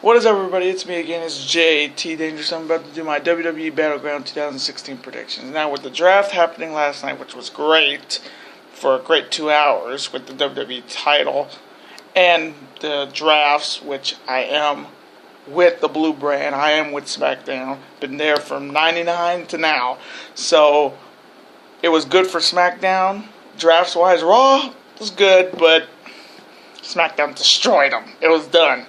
What is up, everybody? It's me again. It's JT Dangerous. I'm about to do my WWE Battleground 2016 predictions. Now, with the draft happening last night, which was great for a great 2 hours with the WWE title and the drafts, which I am with the Blue Brand, I am with SmackDown. Been there from '99 to now, so it was good for SmackDown. Drafts-wise, Raw was good, but SmackDown destroyed them. It was done.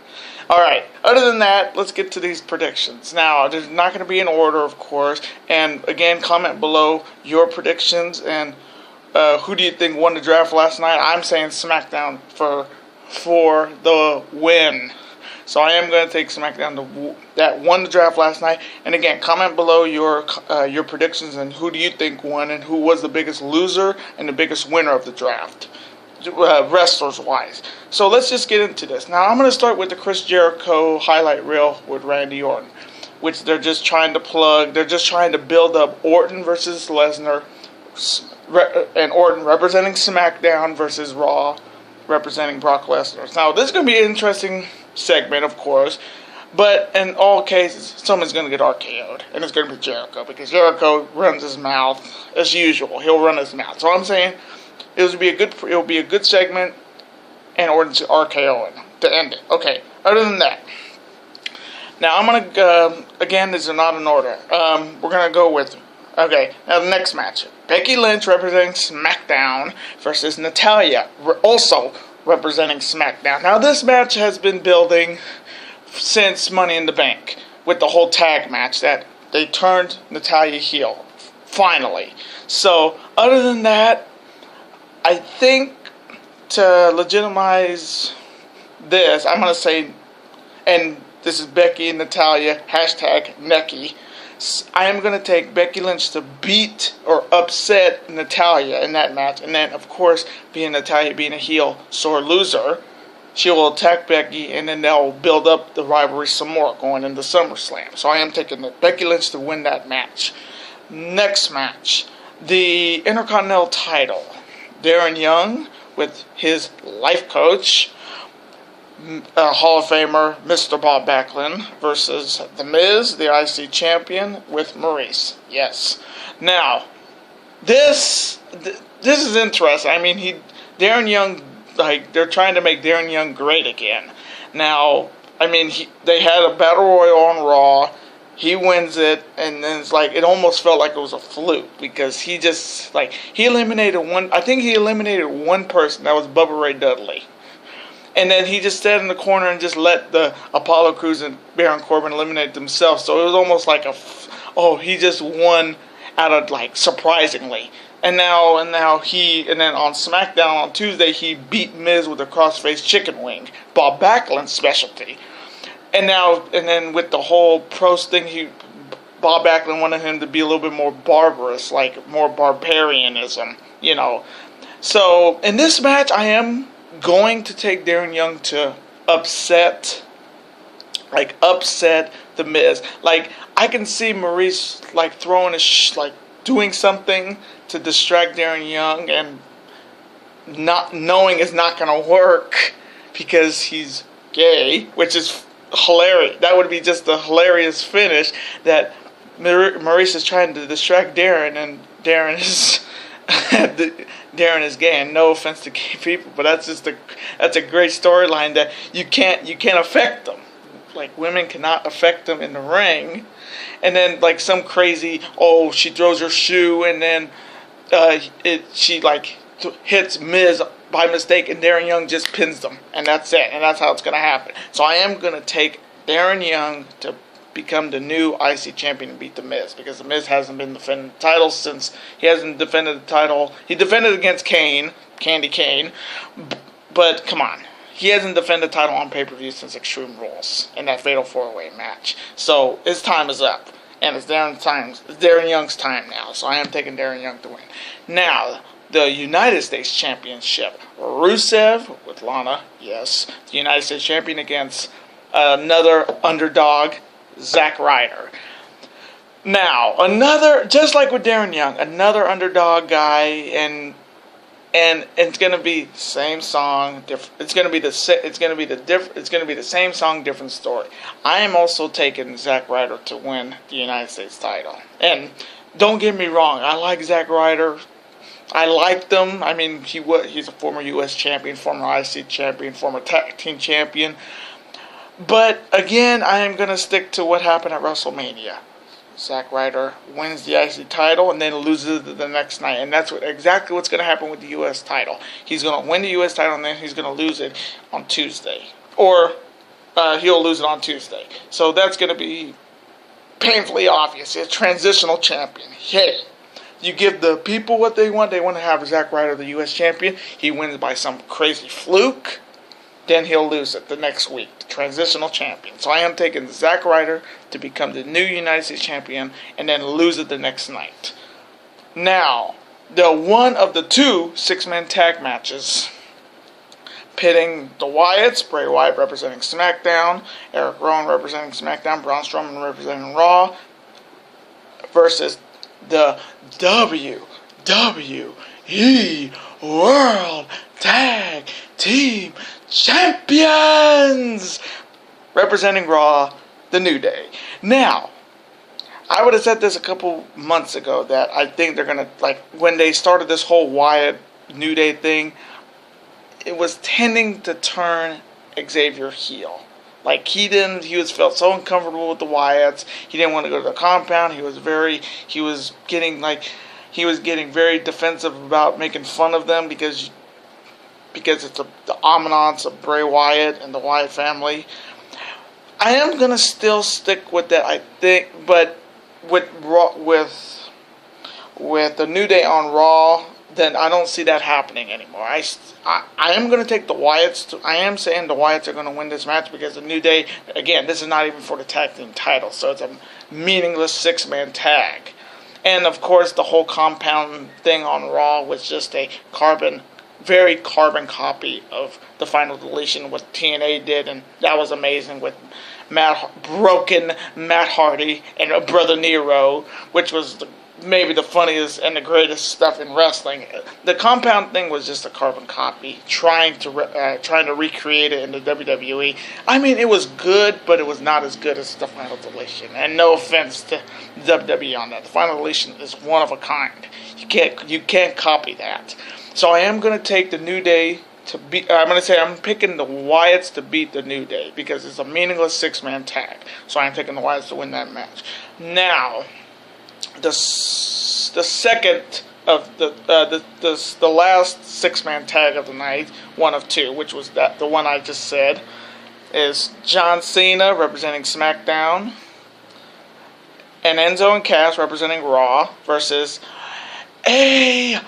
Alright, other than that, let's get to these predictions. Now, there's not going to be in order, of course. And again, comment below your predictions and who do you think won the draft last night. I'm saying SmackDown for the win. So I am going to take SmackDown that won the draft last night. And again, comment below your predictions and who do you think won and who was the biggest loser and the biggest winner of the draft. Wrestlers wise. So let's just get into this. Now I'm going to start with the Chris Jericho highlight reel with Randy Orton, which they're just trying to plug. They're just trying to build up Orton versus Lesnar, and Orton representing SmackDown versus Raw representing Brock Lesnar. Now this is going to be an interesting segment, of course, but in all cases someone's going to get RKO'd, and it's going to be Jericho, because Jericho runs his mouth as usual. He'll run his mouth. So I'm saying it will be a good segment, and Orton's RKOing to end it. Okay, other than that, now I'm going to, again, these are not in order. We're going to go with, okay, now the next match. Becky Lynch representing SmackDown versus Natalya, also representing SmackDown. Now this match has been building since Money in the Bank, with the whole tag match that they turned Natalya heel, finally. So, other than that, I think to legitimize this, I'm going to say, and this is Becky and Natalya, hashtag Necky, I am going to take Becky Lynch to beat or upset Natalya in that match. And then, of course, Natalya being a heel, sore loser, she will attack Becky, and then they'll build up the rivalry some more going into SummerSlam. So I am taking Becky Lynch to win that match. Next match, the Intercontinental title. Darren Young with his life coach, Hall of Famer Mr. Bob Backlund, versus The Miz, the IC champion, with Maurice. Yes. Now, this is interesting. I mean, Darren Young, like, they're trying to make Darren Young great again. Now, I mean, they had a battle royal on Raw. He wins it, and then it's like, it almost felt like it was a fluke, because he just, like, he eliminated one person, that was Bubba Ray Dudley. And then he just stayed in the corner and just let the Apollo Crews and Baron Corbin eliminate themselves. So it was almost like he just won out of, like, surprisingly. And then on SmackDown on Tuesday, he beat Miz with a crossface chicken wing, Bob Backlund's specialty. And then with the whole pros thing, Bob Backlund wanted him to be a little bit more barbarous, like more barbarianism, you know. So in this match, I am going to take Darren Young to upset the Miz. Like, I can see Maurice like throwing doing something to distract Darren Young, and not knowing it's not gonna work because he's gay, which is hilarious. That would be just a hilarious finish, that Maurice is trying to distract Darren, and Darren is Darren is gay. And no offense to gay people, but that's a great storyline that you can't affect them. Like, women cannot affect them in the ring. And then, like, some crazy, she throws her shoe, and then she hits Miz by mistake, and Darren Young just pins them, and that's it, and that's how it's going to happen. So I am going to take Darren Young to become the new IC champion and beat The Miz, because The Miz hasn't been defending the title since he hasn't defended the title. He defended against Candy Kane, but come on. He hasn't defended the title on pay-per-view since Extreme Rules in that Fatal 4-Way match. So his time is up, and it's Darren Young's time now. So I am taking Darren Young to win. Now, the United States Championship. Rusev with Lana, yes. The United States Champion against another underdog, Zack Ryder. Now, just like with Darren Young, another underdog guy, and and it's gonna be same song, different. It's gonna be the same song, different story. I am also taking Zack Ryder to win the United States title. And don't get me wrong, I like Zack Ryder. I liked him. I mean, he's a former U.S. champion, former IC champion, former tag team champion. But again, I am gonna stick to what happened at WrestleMania. Zack Ryder wins the IC title and then loses it the next night. And that's exactly what's going to happen with the U.S. title. He's going to win the U.S. title and then he's going to lose it on Tuesday. Or he'll lose it on Tuesday. So that's going to be painfully obvious. He's a transitional champion. Hey, you give the people what they want. They want to have Zack Ryder the U.S. champion. He wins by some crazy fluke. Then he'll lose it the next week. The transitional champion. So I am taking Zack Ryder to become the new United States champion and then lose it the next night. Now, the one of the two six-man tag matches pitting the Wyatts, Bray Wyatt representing SmackDown, Eric Rowan representing SmackDown, Braun Strowman representing Raw, versus the WWE World Tag Team Champions representing Raw, the New Day. Now, I would have said this a couple months ago that I think they're gonna, like, when they started this whole Wyatt New Day thing, it was tending to turn Xavier heel. Like, he felt so uncomfortable with the Wyatts. He didn't want to go to the compound. He was getting very defensive about making fun of them because it's the ambiance of Bray Wyatt and the Wyatt family. I am gonna still stick with that, I think, but with the New Day on Raw, then I don't see that happening anymore. I am gonna take the Wyatts. I am saying the Wyatts are gonna win this match because the New Day, again, this is not even for the tag team title, so it's a meaningless six-man tag. And of course, the whole compound thing on Raw was just a very carbon copy of the Final Deletion, what TNA did, and that was amazing with broken Matt Hardy and Brother Nero, which was maybe the funniest and the greatest stuff in wrestling. The compound thing was just a carbon copy, trying to recreate it in the WWE. I mean, it was good, but it was not as good as the Final Deletion. And no offense to WWE on that, the Final Deletion is one of a kind. You can't copy that. So I am going to take the New Day to beat. I'm picking the Wyatts to beat the New Day because it's a meaningless six-man tag. So I'm taking the Wyatts to win that match. Now, the second of the last six-man tag of the night, one of two, which was the one I just said, is John Cena representing SmackDown and Enzo and Cass representing Raw versus AJ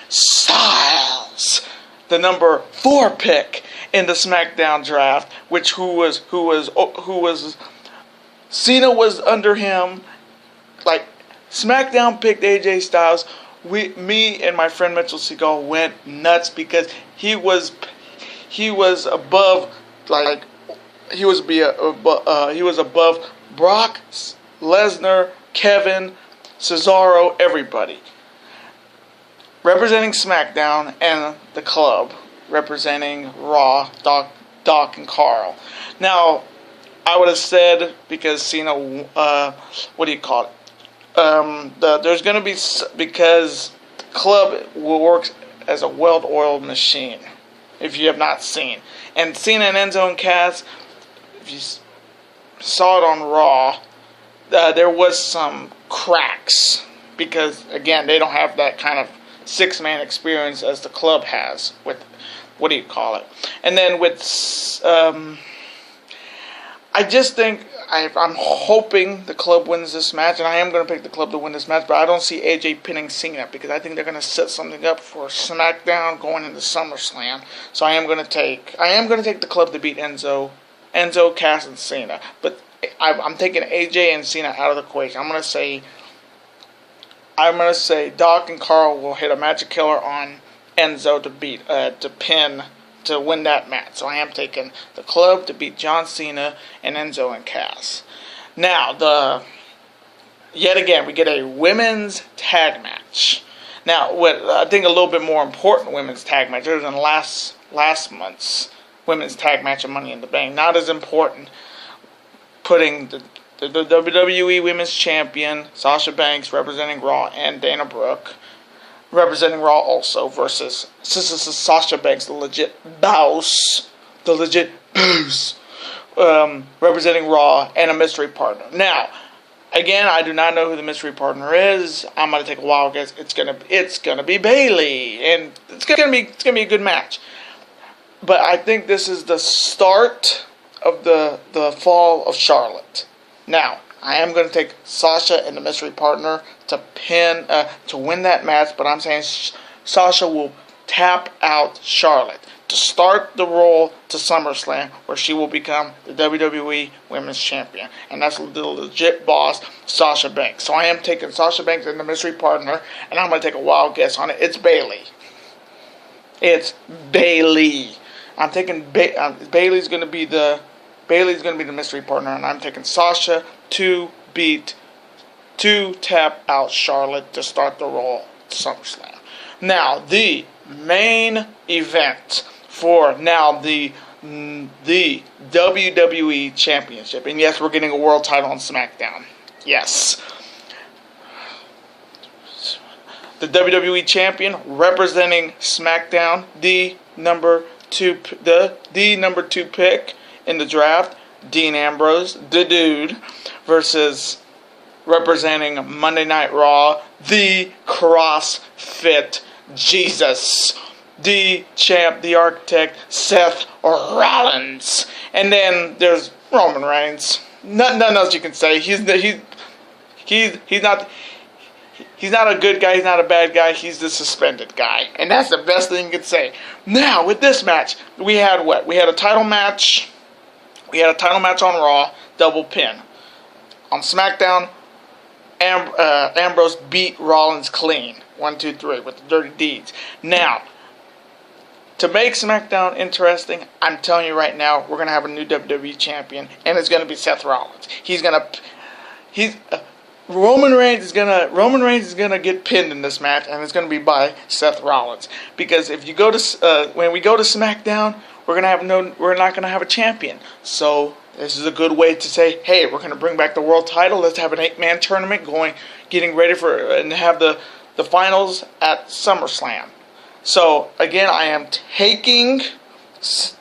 Styles, the number 4 pick in the SmackDown draft, Cena was under him. Like, SmackDown picked AJ Styles. Me and my friend Mitchell Seagal went nuts because he was above, like, he was above Brock Lesnar, Kevin, Cesaro, everybody. Representing SmackDown, and the club representing Raw, Doc and Carl. Now, I would have said, because Cena, there's going to be, because the club works as a well-oiled machine, if you have not seen. And Cena and Enzo and Cass, if you saw it on Raw, there was some cracks, because, again, they don't have that kind of six-man experience as the club has with, and then with, I just think, I'm hoping the club wins this match, and I am going to pick the club to win this match, but I don't see AJ pinning Cena, because I think they're going to set something up for SmackDown going into SummerSlam, so I am going to take the club to beat Enzo, Cass, and Cena, but I'm taking AJ and Cena out of the equation. I'm going to say Doc and Carl will hit a magic killer on Enzo to win that match. So I am taking the club to beat John Cena and Enzo and Cass. Now, yet again, we get a women's tag match. Now, what I think a little bit more important women's tag match, other than last month's women's tag match of Money in the Bank, not as important, putting the WWE Women's Champion, Sasha Banks, representing Raw, and Dana Brooke, representing Raw also, versus Sasha Banks, the legit boss, representing Raw, and a mystery partner. Now, again, I do not know who the mystery partner is. I'm gonna take a wild guess. It's gonna be Bayley, and it's gonna be a good match. But I think this is the start of the fall of Charlotte. Now, I am gonna take Sasha and the mystery partner to win that match. But I'm saying Sasha will tap out Charlotte to start the roll to SummerSlam, where she will become the WWE Women's Champion. And that's the legit boss, Sasha Banks. So I am taking Sasha Banks and the mystery partner, and I'm going to take a wild guess on it. It's Bayley. It's Bayley. I'm taking Bayley's going to be the mystery partner, and I'm taking Sasha to tap out Charlotte to start the roll to SummerSlam. Now, the main event for now the WWE Championship. And yes, we're getting a world title on SmackDown. Yes. The WWE Champion representing SmackDown, the number 2 pick in the draft, Dean Ambrose, the dude, versus representing Monday Night Raw, the CrossFit Jesus, the champ, the architect, Seth Rollins. And then there's Roman Reigns. Nothing else you can say. He's not a good guy. He's not a bad guy. He's the suspended guy. And that's the best thing you can say. Now, with this match, we had what? We had a title match. We had a title match on Raw, double pin. On SmackDown, Ambrose beat Rollins clean. 1, 2, 3 with the dirty deeds. Now, to make SmackDown interesting, I'm telling you right now, we're gonna have a new WWE champion, and it's gonna be Seth Rollins. Roman Reigns is gonna get pinned in this match, and it's gonna be by Seth Rollins. Because if you go to when we go to SmackDown, we're not gonna have a champion. So this is a good way to say, hey, we're gonna bring back the world title. Let's have an 8-man tournament getting ready for and have the finals at SummerSlam. So again, I am taking Seth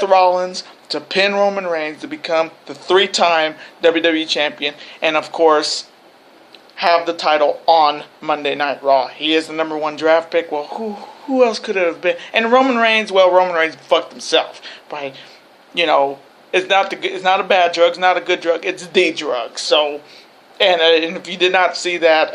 Rollins to pin Roman Reigns to become the 3-time WWE champion, and of course have the title on Monday Night Raw. He is the number 1 draft pick. Well, who else could it have been? And Roman Reigns fucked himself by, it's not a bad drug, it's not a good drug, it's the drug. So, and if you did not see that,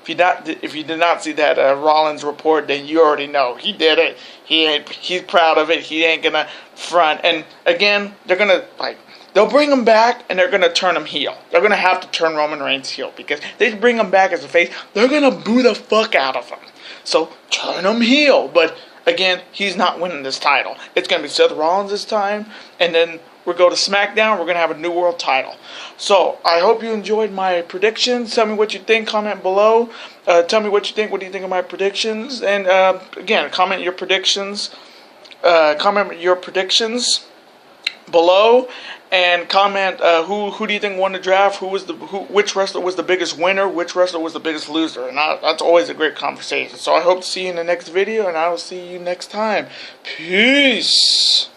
if you did not see that Rollins report, then you already know he did it. He's proud of it. He ain't gonna front. And again, they'll bring him back and they're gonna turn him heel. They're gonna have to turn Roman Reigns heel, because they bring him back as a face, they're gonna boo the fuck out of him. So turn him heel. But again, he's not winning this title. It's gonna be Seth Rollins this time, and then we'll go to SmackDown. We're going to have a new world title. So, I hope you enjoyed my predictions. Tell me what you think. Comment below. Tell me what you think. What do you think of my predictions? And, again, comment your predictions. Below. And comment who do you think won the draft? Which wrestler was the biggest winner? Which wrestler was the biggest loser? And that's always a great conversation. So, I hope to see you in the next video. And I will see you next time. Peace.